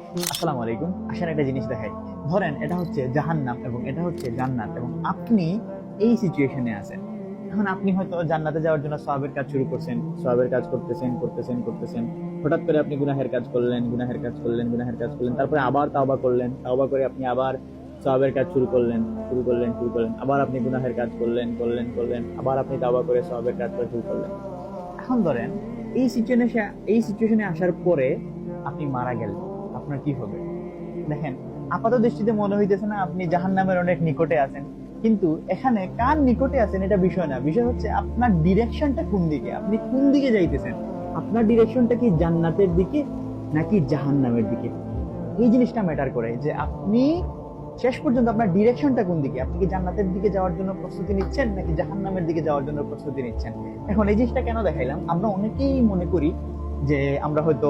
আসসালামু আলাইকুম। আসেন একটা জিনিস দেখাই। ধরেন এটা হচ্ছে জাহান্নাম এবং এটা হচ্ছে জান্নাত, এবং আপনি এই সিচুয়েশনে আছেন। এখন আপনি হয়তো জান্নাতে যাওয়ার জন্য সওয়াবের কাজ শুরু করছেন, সওয়াবের কাজ করতেছেন করতেছেন করতেছেন। হঠাৎ করে আপনি গুনাহের কাজ করলেন, গুনাহের কাজ করলেন, গুনাহের কাজ করলেন, তারপরে আবার তাওবা করলেন, তাওবা করে আপনি আবার সওয়াবের কাজ শুরু করলেন, শুরু করলেন, শুরু করলেন, আবার আপনি গুনাহের কাজ করলেন, করলেন, করলেন, আবার আপনি তাওবা করে সওয়াবের কাজ করা শুরু করলেন। এখন ধরেন এই সিচুয়েশনে আসার পরে আপনি মারা গেলেন, আপনার কি হবে? দেখেন, আপাত দৃষ্টিতে মনে হইতেছে না আপনি জাহান্নামের অনেক নিকটে আছেন, কিন্তু এখানে কার নিকটে আছেন এটা বিষয় না। বিষয় হচ্ছে আপনার ডিরেকশনটা কোন দিকে, আপনি কোন দিকে যাইতেছেন। আপনার ডিরেকশনটা কি জান্নাতের দিকে নাকি জাহান্নামের দিকে? এই জিনিসটা ম্যাটার করে যে আপনি শেষ পর্যন্ত আপনার ডিরেকশনটা কোন দিকে। আপনি কি জান্নাতের দিকে যাওয়ার জন্য প্রস্তুতি নিচ্ছেন নাকি জাহান্নামের দিকে যাওয়ার জন্য প্রস্তুতি নিচ্ছেন? এখন এই জিনিসটা কেন দেখাইলাম, আমরা অনেকেই মনে করি যে আমরা হয়তো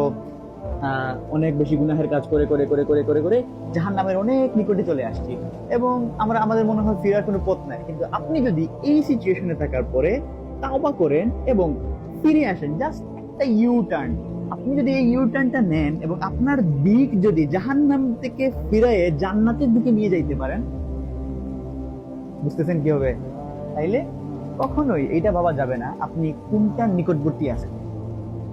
অনেক বেশি গুনাহের কাজ করে করে করে করে করে করে জাহান্নামের অনেক নিকটে চলে আসছি, এবং আমাদের মনে হয় ফেরার কোনো পথ নাই। কিন্তু আপনি যদি এই সিচুয়েশনে থাকার পরে তাওবা করেন এবং ফিরে আসেন, জাস্ট একটা ইউ টার্ন, আপনি যদি এই ইউ টার্নটা নেন এবং আপনার দিক যদি জাহান্নাম থেকে ফিরিয়ে জান্নাতের দিকে নিয়ে যাইতে পারেন, বুঝতেছেন কি হবে? তাইলে কখনোই এটা ভাবা যাবে না আপনি কোনটার নিকটবর্তী আছেন।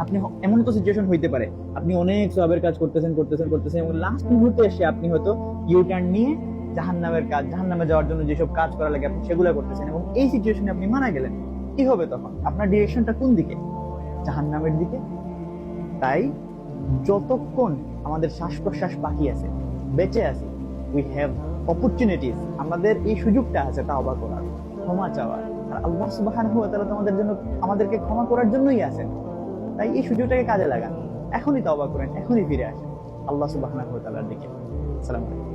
আপনি এমন তো সিচুয়েশন হইতে পারে আপনি অনেক সওয়াবের কাজ করতেছেন করতেছেন করতেছেন এবং লাস্ট মুহূর্তে এসে আপনি হয়তো ইউ টার্ন নিয়ে জাহান্নামে যাওয়ার জন্য যেসব কাজ করা লাগে আপনি সেগুলো করতেছেন, এবং এই সিচুয়েশনে আপনি মারা গেলেন। কি হবে তখন? আপনার ডিরেকশনটা কোন দিকে? জাহান্নামের দিকে। তাই যতক্ষণ আমাদের শ্বাস প্রশ্বাস বাকি আছে, বেঁচে আছি, উই হ্যাভ অপরচুনিটিস, আমাদের এই সুযোগটা আছে তাওবা করার, ক্ষমা চাওয়ার। আর আল্লাহ সুবহানাহু ওয়া তাআলা তো আমাদেরকে ক্ষমা করার জন্যই আছেন। তাই এই সুযোগটাকে কাজে লাগান, এখনই তওবা করেন, এখনই ফিরে আসেন আল্লাহ সুবহানাহু ওয়া তাআলার দিকে। আসসালামু আলাইকুম।